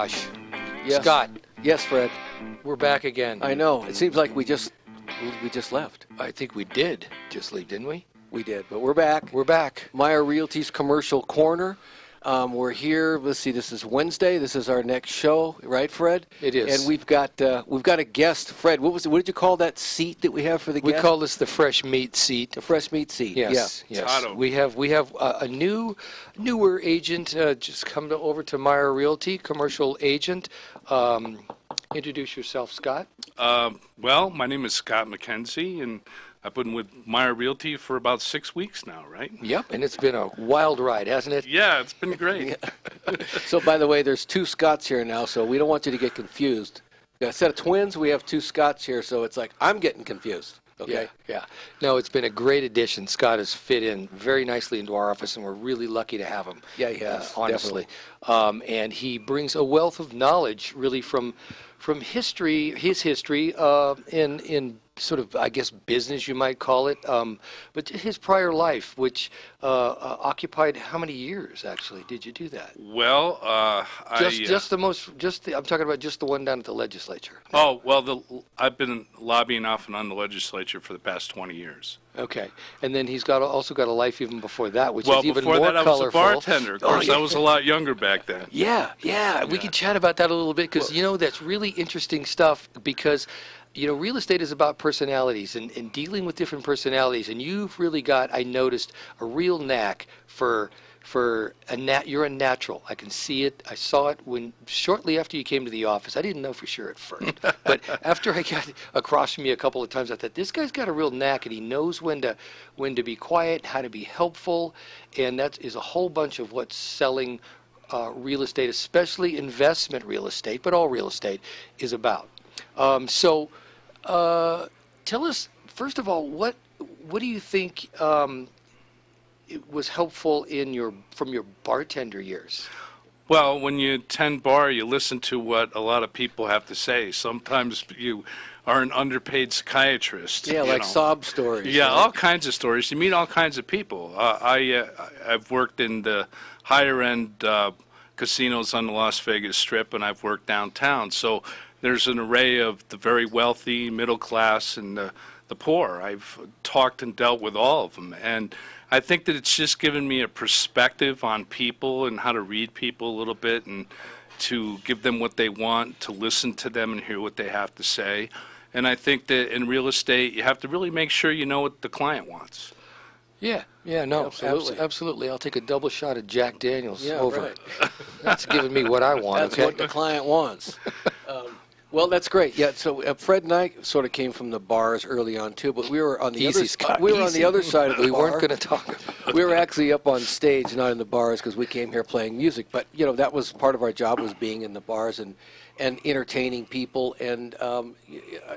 Gosh. Yes. Scott, Yes, Fred. we're back again. I know. It seems like we just left. I think we did just leave, didn't we? We did, but we're back. We're back. Myer Realty's Commercial Corner. We're here. Let's see. This is Wednesday. This is our next show, right, Fred? It is. And we've got a guest. Fred, what did you call that seat that we have for the We guest? call this the fresh meat seat. The fresh meat seat. Yes, Yeah. yes. Tato. We have a newer agent just come over to Myer Realty, commercial agent. Introduce yourself, Scott. Well, my name is Scott McKenzie, and I've been with Myer Realty for about 6 weeks now, right? Yep, and it's been a wild ride, hasn't it? Yeah, it's been great. So, by the way, there's two Scotts here now, so we don't want you to get confused. Got a set of twins. We have two Scotts here, so it's like I'm getting confused. Okay. Yeah. No, it's been a great addition. Scott has fit in very nicely into our office, and we're really lucky to have him. Yeah, he has, honestly. And he brings a wealth of knowledge, really, from history, his history, in sort of, I guess, business, you might call it, but his prior life, which occupied how many years, actually, did you do that? Well, I'm talking about just the one down at the legislature. Oh, well, I've been lobbying off and on the legislature for the past 20 years. Okay, and then he's also got a life even before that, which Well, is even before more that, colorful. I was a bartender. Of course, yeah. I was a lot younger back then. Yeah. We can chat about that a little bit because, that's really interesting stuff because, real estate is about personalities and dealing with different personalities. And you've really got, I noticed, a real knack for you're a natural. I can see it. I saw it shortly after you came to the office. I didn't know for sure at first, but after I got across from you a couple of times, I thought this guy's got a real knack, and he knows when to be quiet, how to be helpful, and that is a whole bunch of what's selling real estate, especially investment real estate, but all real estate is about. So, tell us first of all, what do you think? It was helpful from your bartender years? Well, when you attend bar, you listen to what a lot of people have to say. Sometimes you are an underpaid psychiatrist. Yeah, like sob stories. Yeah, right? all kinds of stories. You meet all kinds of people. I've worked in the higher-end casinos on the Las Vegas Strip, and I've worked downtown. So there's an array of the very wealthy, middle class, and the poor. I've talked and dealt with all of them, and I think that it's just given me a perspective on people and how to read people a little bit and to give them what they want, to listen to them and hear what they have to say. And I think that in real estate, you have to really make sure you know what the client wants. Yeah, no, Absolutely. absolutely. I'll take a double shot of Jack Daniels Yeah, over. right. That's giving me what I want. That's Okay. what the client wants. Well, that's great. Yeah. So Fred and I sort of came from the bars early on too, but we were on the Easy, Scott, we were on easy. the other side of the We bar. weren't going to talk about. We were actually up on stage, not in the bars, because we came here playing music. But that was part of our job, was being in the bars and entertaining people. And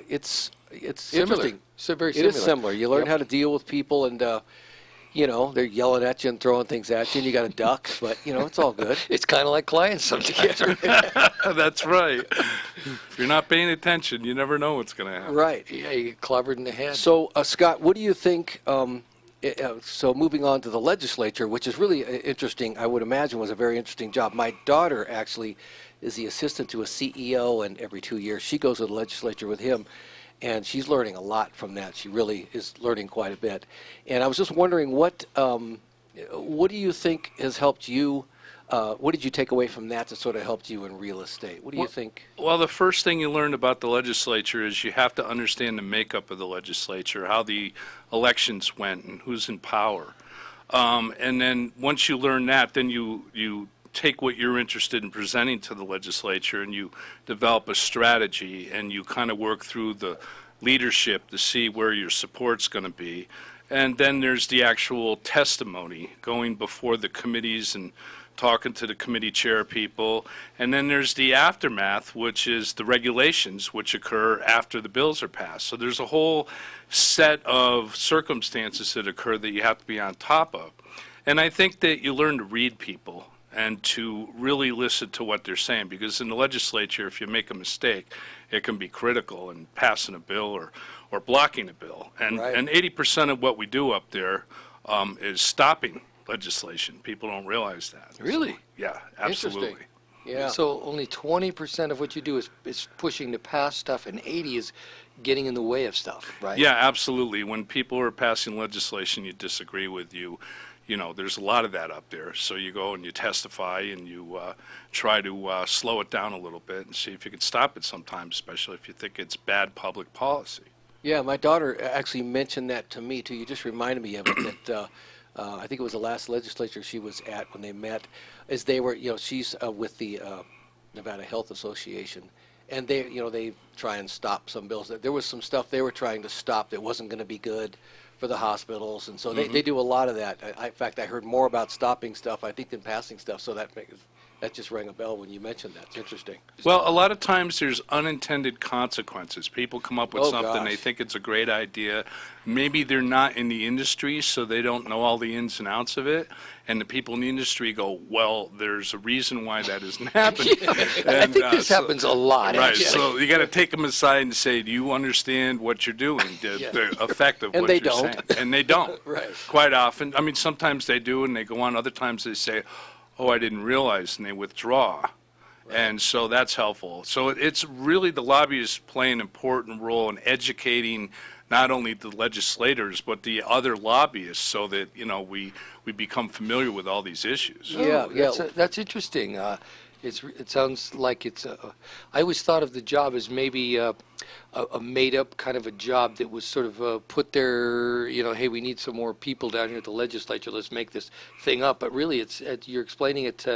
it's Similar. interesting. So very It similar. is similar. You learn Yep. how to deal with people, and they're yelling at you and throwing things at you, and you got to duck. But it's all good. It's kind of like clients sometimes. That's right. If you're not paying attention, you never know what's going to happen. Right. Yeah, you get clobbered in the head. So, Scott, what do you think? So, moving on to the legislature, which is really interesting, I would imagine was a very interesting job. My daughter actually is the assistant to a CEO, and every 2 years she goes to the legislature with him, and she's learning a lot from that. She really is learning quite a bit. And I was just wondering, what do you think has helped you? What did you take away from that that sort of helped you in real estate? What do you think? Well, the first thing you learn about the legislature is you have to understand the makeup of the legislature, how the elections went, and who's in power. And then once you learn that, then you take what you're interested in presenting to the legislature and you develop a strategy and you kind of work through the leadership to see where your support's going to be. And then there's the actual testimony, going before the committees and talking to the committee chair people. And then there's the aftermath, which is the regulations which occur after the bills are passed. So there's a whole set of circumstances that occur that you have to be on top of. And I think that you learn to read people and to really listen to what they're saying, because in the legislature, if you make a mistake, it can be critical in passing a bill or blocking a bill. And Right. and 80% of what we do up there is stopping legislation. People don't realize that. Really? So, yeah, absolutely. Interesting. Yeah. So only 20% of what you do is pushing to pass stuff, and 80 is getting in the way of stuff, right? Yeah, absolutely. When people are passing legislation you disagree with, there's a lot of that up there. So you go and you testify and you try to slow it down a little bit and see if you can stop it sometimes, especially if you think it's bad public policy. Yeah, my daughter actually mentioned that to me too. You just reminded me of it. That I think it was the last legislature she was at when they met, as they were, she's with the Nevada Health Association, and they try and stop some bills. There was some stuff they were trying to stop that wasn't going to be good for the hospitals, and so they do a lot of that. In fact, I heard more about stopping stuff, I think, than passing stuff. So that just rang a bell when you mentioned that. It's interesting. Well, a lot of times there's unintended consequences. People come up with Oh, something, they gosh. think it's a great idea. Maybe they're not in the industry, so they don't know all the ins and outs of it. And the people in the industry go, well, there's a reason why that isn't happening. I think this happens a lot, Right, actually. so you got to take them aside and say, do you understand what you're doing, the effect of And what they you're don't. saying? And they don't. Right. Quite often. I mean, sometimes they do and they go on. Other times they say, oh, I didn't realize, and they withdraw. And so that's helpful. So it's really the lobbyists play an important role in educating not only the legislators, but the other lobbyists so that, we become familiar with all these issues. Yeah, yeah. That's interesting. It sounds like I always thought of the job as maybe a made-up kind of a job that was sort of put there, hey, we need some more people down here at the legislature, let's make this thing up. But really, you're explaining it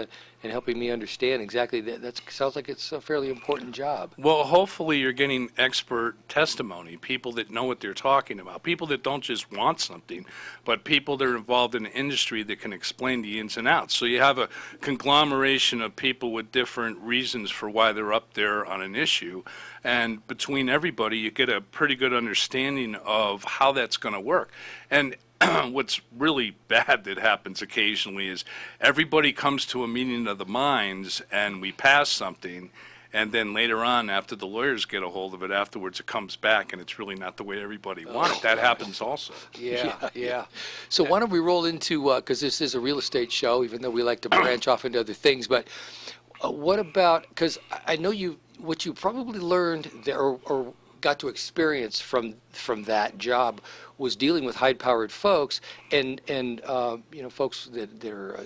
and helping me understand exactly that. That sounds like it's a fairly important job. Well, hopefully you're getting expert testimony, people that know what they're talking about, people that don't just want something, but people that are involved in the industry that can explain the ins and outs. So you have a conglomeration of people with different reasons for why they're up there on an issue, and between everybody you get a pretty good understanding of how that's going to work. And what's really bad that happens occasionally is everybody comes to a meeting of the minds and we pass something, and then later on, after the lawyers get a hold of it, afterwards it comes back and it's really not the way everybody wanted. That happens also. Yeah. So why don't we roll into, because this is a real estate show, even though we like to branch off into other things, but what about, because I know what you probably learned there or got to experience from that job was dealing with high-powered folks and folks that are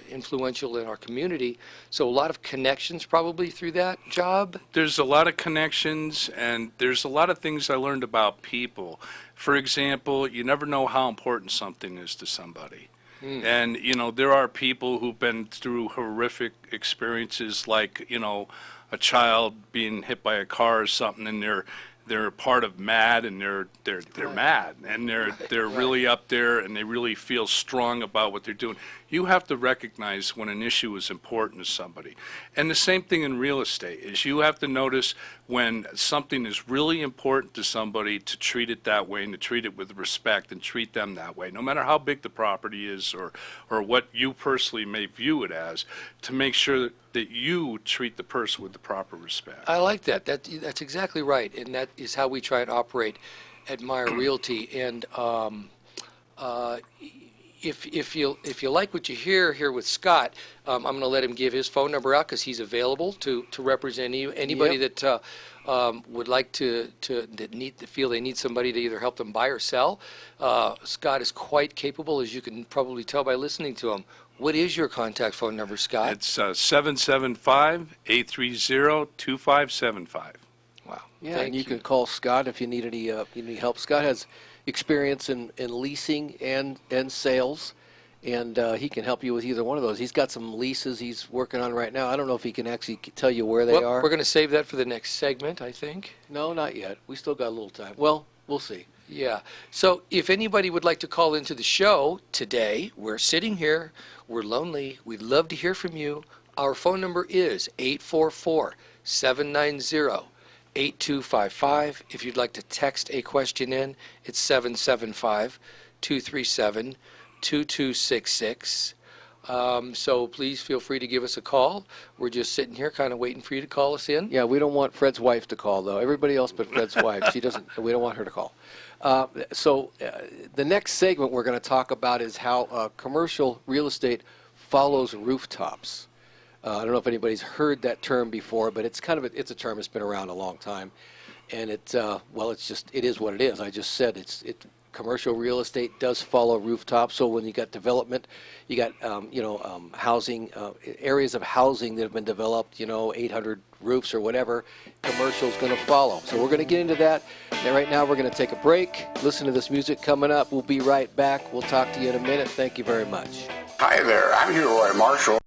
influential in our community. So a lot of connections probably through that job. There's a lot of connections, and there's a lot of things I learned about people. For example, you never know how important something is to somebody. And, there are people who've been through horrific experiences like, a child being hit by a car or something, and they're part of MAD, and they're mad, and they're really up there, and they really feel strong about what they're doing. You have to recognize when an issue is important to somebody. And the same thing in real estate is you have to notice when something is really important to somebody to treat it that way and to treat it with respect and treat them that way, no matter how big the property is or what you personally may view it as, to make sure that you treat the person with the proper respect. I like that. That's exactly right, and that is how we try and operate at Myer Realty. And if you like what you hear here with Scott, I'm going to let him give his phone number out because he's available to represent you. Anybody that would like to feel they need somebody to either help them buy or sell, Scott is quite capable, as you can probably tell by listening to him. What is your contact phone number, Scott? It's 775-830-2575. Wow. Yeah, Thank and you can call Scott if you need any help. Scott has experience in leasing and sales, and he can help you with either one of those. He's got some leases he's working on right now. I don't know if he can actually tell you where they are. We're going to save that for the next segment, I think. No, not yet. We still got a little time. Well, we'll see. Yeah. So if anybody would like to call into the show today, we're sitting here, we're lonely, we'd love to hear from you. Our phone number is 844-790-8255. If you'd like to text a question in, it's 775-237-2266. So please feel free to give us a call. We're just sitting here kind of waiting for you to call us in. Yeah, we don't want Fred's wife to call, though. Everybody else but Fred's wife. We don't want her to call. So the next segment we're going to talk about is how commercial real estate follows rooftops. I don't know if anybody's heard that term before, but it's kind of it's a term that's been around a long time, and it is what it is. I just said commercial real estate does follow rooftop. So when you got development, you got housing areas of housing that have been developed, 800 roofs or whatever. Commercial is going to follow. So we're going to get into that. Now, right now, we're going to take a break. Listen to this music coming up. We'll be right back. We'll talk to you in a minute. Thank you very much. Hi there, I'm here, Roy Marshall.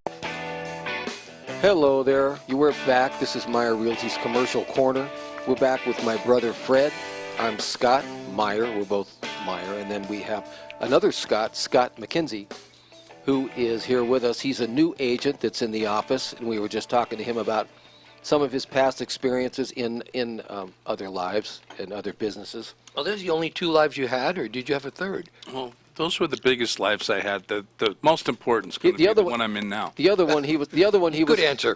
Hello there. You were back. This is Myer Realty's Commercial Corner. We're back with my brother Fred. I'm Scott Myer. We're both Myer. And then we have another Scott McKenzie, who is here with us. He's a new agent that's in the office, and we were just talking to him about some of his past experiences in other lives and other businesses. Well, there's the only 2 lives you had, or did you have a third? Well, those were the biggest lives I had. The most important is going to be the one I'm in now. The other one he was. Good answer.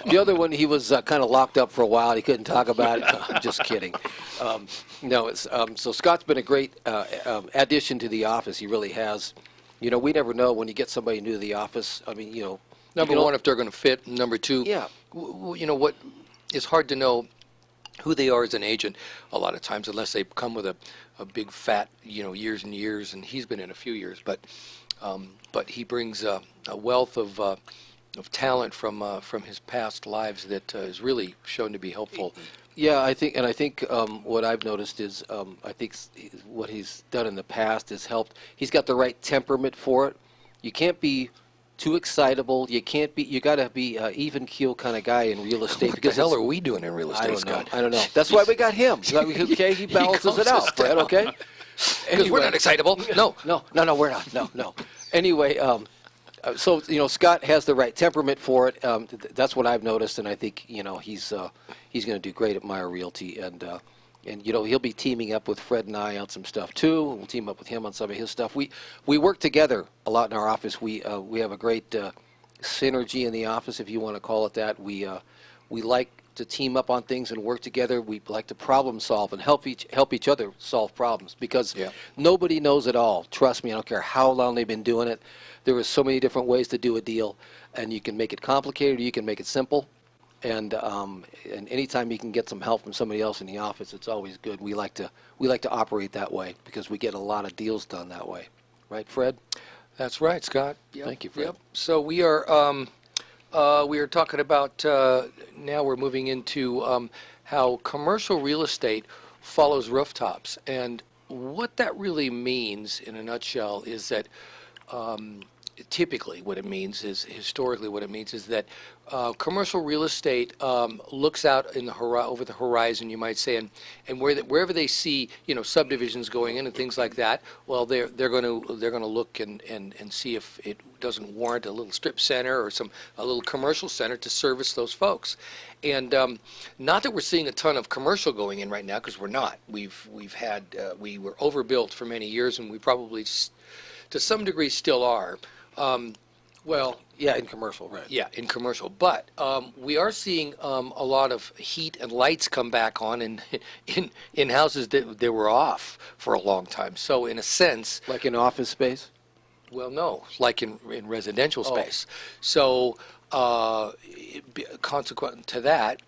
The other one he was kind of locked up for a while. He couldn't talk about it. I'm just kidding. So Scott's been a great addition to the office. He really has. We never know when you get somebody new to the office. I mean, Number one, if they're going to fit. Number two, Yeah. What it's hard to know who they are as an agent a lot of times unless they come with a big fat, years and years, and he's been in a few years, but he brings a wealth of talent from his past lives that is really shown to be helpful. Yeah, I think what I've noticed is what he's done in the past has helped. He's got the right temperament for it. You can't be too excitable. You got to be even keel kind of guy in real estate. What the hell are we doing in real estate, Scott? I don't know. That's why we got him. Okay, he balances it out, Fred. Okay. Because we're not excitable. No. No, we're not. No. Anyway, so Scott has the right temperament for it. That's what I've noticed, and I think he's going to do great at Myer Realty, and he'll be teaming up with Fred and I on some stuff too. We'll team up with him on some of his stuff. We work together a lot in our office. We have a great synergy in the office, if you want to call it that. We like to team up on things and work together. We like to problem solve and help each other solve problems, because nobody knows it all. Trust me, I don't care how long they've been doing it. There are so many different ways to do a deal, and you can make it complicated or you can make it simple. And anytime you can get some help from somebody else in the office, it's always good. We like to operate that way because we get a lot of deals done that way, right, Fred? That's right, Scott. Yep. Thank you, Fred. Yep. So we are talking about now. We're moving into how commercial real estate follows rooftops, and what that really means, in a nutshell, is that. Typically, what it means is, historically, what it means is that commercial real estate looks out in the over the horizon, you might say, and wherever they see subdivisions going in and things like that, well, they're going to look and see if it doesn't warrant a little strip center or a little commercial center to service those folks. And not that we're seeing a ton of commercial going in right now, because we're not. We were overbuilt for many years, and we probably to some degree still are. Yeah, in commercial, right. Yeah, in commercial. But we are seeing a lot of heat and lights come back on in houses that they were off for a long time. So in a sense... Like in office space? Well, no, like in residential space. So consequent to that,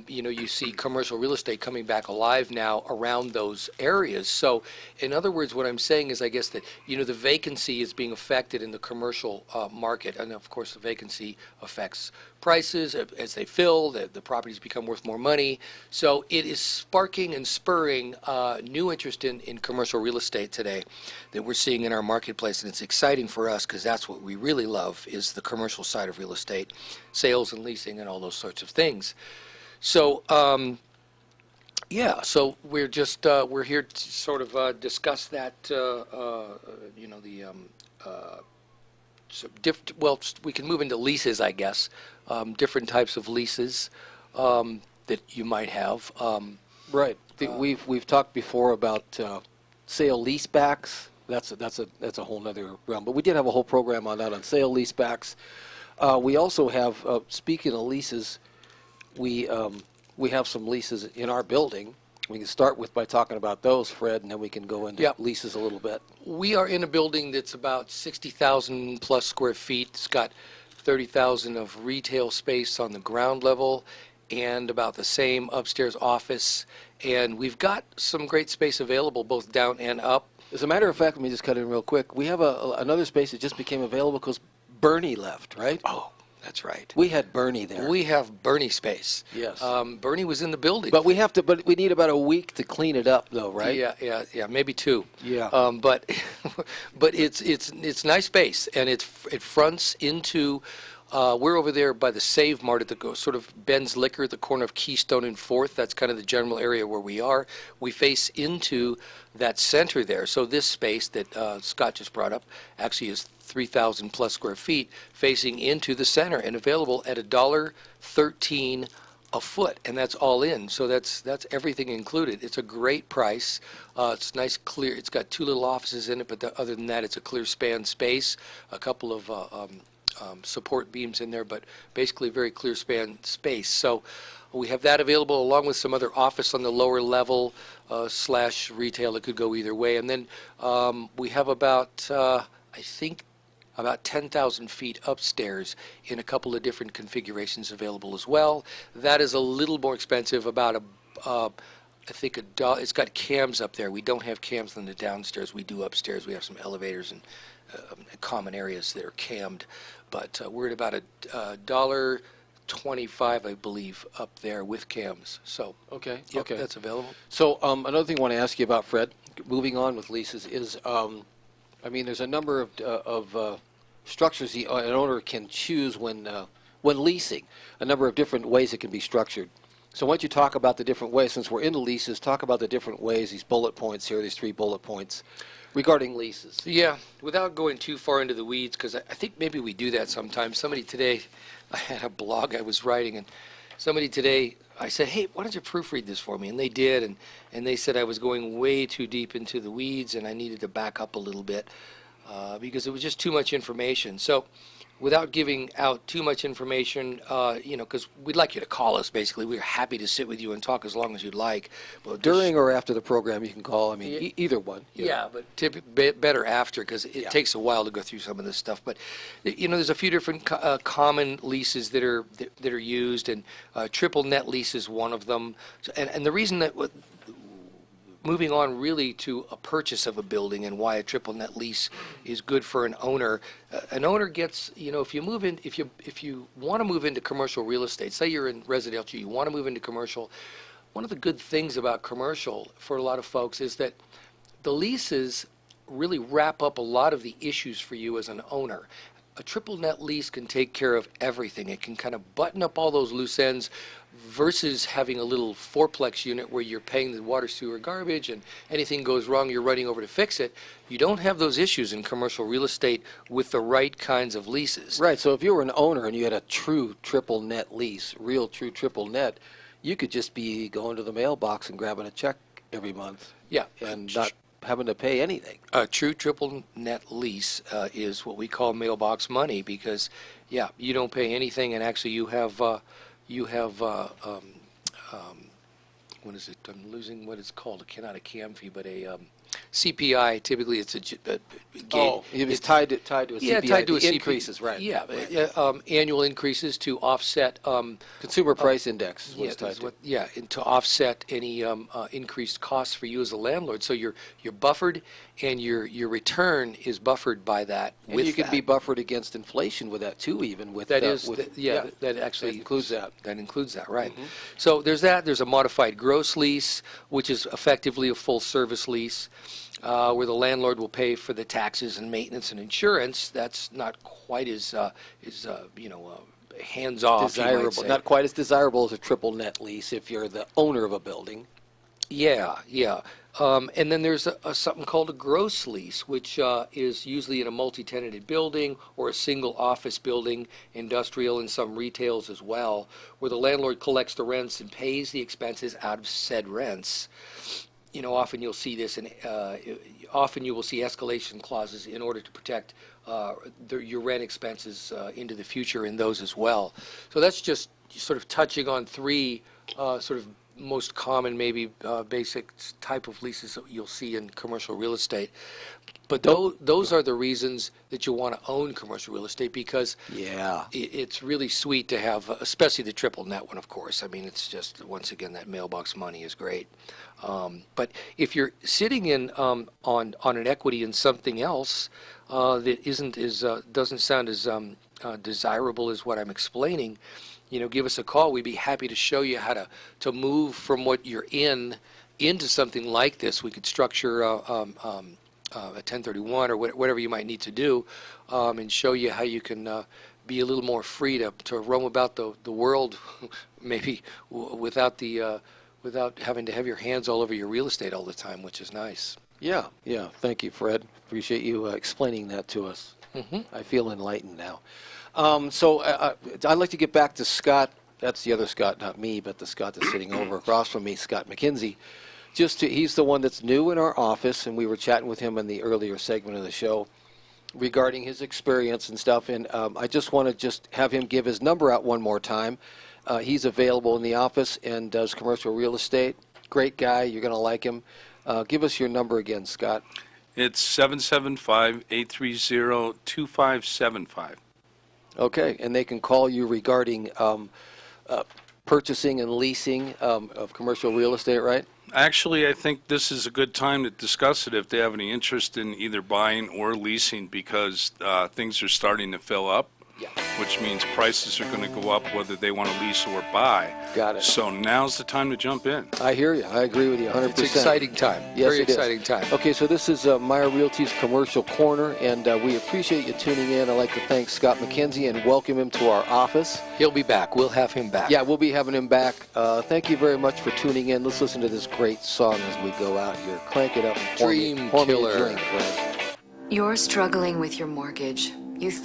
you see commercial real estate coming back alive now around those areas. So, in other words, what I'm saying is, I guess that the vacancy is being affected in the commercial market, and of course, the vacancy affects prices as they fill. The properties become worth more money. So, it is sparking and spurring new interest in commercial real estate today that we're seeing in our marketplace, and it's exciting for us because that's what we really love, is the commercial side of real estate, sales and leasing and all those sorts of things. So, so we're just we're here to sort of discuss that. We can move into leases, I guess. Different types of leases that you might have. Right. We've talked before about sale leasebacks. That's a whole other realm. But we did have a whole program on that, on sale leasebacks. We also have, speaking of leases, we have some leases in our building. We can start by talking about those, Fred, and then we can go into leases a little bit. We are in a building that's about 60,000 plus square feet. It's got 30,000 of retail space on the ground level, and about the same upstairs office. And we've got some great space available both down and up. As a matter of fact, let me just cut in real quick. We have another space that just became available because Bernie left, right? Oh, that's right. We had Bernie there. We have Bernie space. Yes. Bernie was in the building. But we need about a week to clean it up, though, right? Yeah, maybe 2. Yeah. But it's nice space, and it fronts into. We're over there by the Save Mart at the sort of Ben's Liquor at the corner of Keystone and 4th. That's kind of the general area where we are. We face into that center there. So this space that Scott just brought up actually is 3,000 plus square feet facing into the center and available at $1.13 a foot, and that's all in. So that's everything included. It's a great price. It's nice, clear. It's got 2 little offices in it, but other than that, it's a clear span space. A couple of support beams in there, but basically very clear span space. So we have that available along with some other office on the lower level / retail. It could go either way. And then we have about, I think, about 10,000 feet upstairs in a couple of different configurations available as well. That is a little more expensive, about I think it's got cams up there. We don't have cams in the downstairs. We do upstairs. We have some elevators and common areas that are cammed, but we're at about $1.25, I believe, up there with cams. So Okay. yep, Okay. that's available. So another thing I want to ask you about, Fred, moving on with leases, is there's a number of structures an owner can choose when leasing. A number of different ways it can be structured. So why don't you talk about the different ways, since we're into leases, talk about the different ways, these bullet points here, these 3 bullet points regarding leases. Yeah, without going too far into the weeds, because I think maybe we do that sometimes. Somebody today, I had a blog I was writing, and somebody today, I said, hey, why don't you proofread this for me? And they did, and they said I was going way too deep into the weeds, and I needed to back up a little bit because it was just too much information. So without giving out too much information, because we'd like you to call us, basically. We're happy to sit with you and talk as long as you'd like. But During or after the program, you can call. Either one. Yeah, but better after, because it takes a while to go through some of this stuff. But there's a few different common leases that are used, and triple net lease is one of them. And the reason that moving on really to a purchase of a building and why a triple net lease is good for an owner. An owner gets, if you want to move into commercial real estate, say you're in residential, you want to move into commercial. One of the good things about commercial for a lot of folks is that the leases really wrap up a lot of the issues for you as an owner. A triple net lease can take care of everything. It can kind of button up all those loose ends versus having a little fourplex unit where you're paying the water, sewer, garbage, and anything goes wrong, you're running over to fix it. You don't have those issues in commercial real estate with the right kinds of leases. Right, so if you were an owner and you had a true triple net lease, real true triple net, you could just be going to the mailbox and grabbing a check every month. Yeah. And not having to pay anything. A true triple net lease is what we call mailbox money because, you don't pay anything, and actually you have what is it? I'm losing what it's called. Not a CAM fee, but a CPI. Typically, it's a It's tied to a CPI. Tied to a CPI. Increases, right? Yeah, Right. Annual increases to offset. Consumer price index is what it's tied to. And to offset any increased costs for you as a landlord. So you're buffered, and your return is buffered by that. And you could be buffered against inflation with that too, even with that that includes that. That includes that, right? Mm-hmm. So there's that. There's a modified gross lease, which is effectively a full service lease. Where the landlord will pay for the taxes and maintenance and insurance. That's not quite as hands-off. Desirable, not quite as desirable as a triple net lease if you're the owner of a building. Yeah. And then there's something called a gross lease, which is usually in a multi-tenanted building or a single office building, industrial, and some retails as well, where the landlord collects the rents and pays the expenses out of said rents. Often you'll see this, and often you will see escalation clauses in order to protect your rent expenses into the future in those as well. So that's just sort of touching on 3 sort of most common, maybe basic type of leases that you'll see in commercial real estate. But those are the reasons that you want to own commercial real estate, because Yeah. it's really sweet to have, especially the triple net one, of course. I mean, it's just, once again, that mailbox money is great. But if you're sitting in on an equity in something else that isn't as doesn't sound as desirable as what I'm explaining, give us a call. We'd be happy to show you how to move from what you're in into something like this. We could structure a 1031 or whatever you might need to do, and show you how you can be a little more free to roam about the world, maybe without having to have your hands all over your real estate all the time, which is nice. Yeah. Thank you, Fred. Appreciate you explaining that to us. I feel enlightened now. So I'd like to get back to Scott. That's the other Scott, not me, but the Scott that's sitting over across from me, Scott McKenzie. He's the one that's new in our office, and we were chatting with him in the earlier segment of the show regarding his experience and stuff. And I just want to have him give his number out one more time. He's available in the office and does commercial real estate. Great guy. You're going to like him. Give us your number again, Scott. It's 775-830-2575. Okay, and they can call you regarding purchasing and leasing of commercial real estate, right? Actually, I think this is a good time to discuss it if they have any interest in either buying or leasing, because things are starting to fill up, which means prices are going to go up whether they want to lease or buy. Got it. So now's the time to jump in. I hear you. I agree with you 100%. It's exciting time. Yes, Very it is. exciting time. Okay, so this is Myer Realty's Commercial Corner, and we appreciate you tuning in. I'd like to thank Scott McKenzie and welcome him to our office. He'll be back. We'll have him back. Yeah, we'll be having him back. Thank you very much for tuning in. Let's listen to this great song as we go out here. Crank it up and pour me Dream a Killer. drink, Fred. You're struggling with your mortgage. You think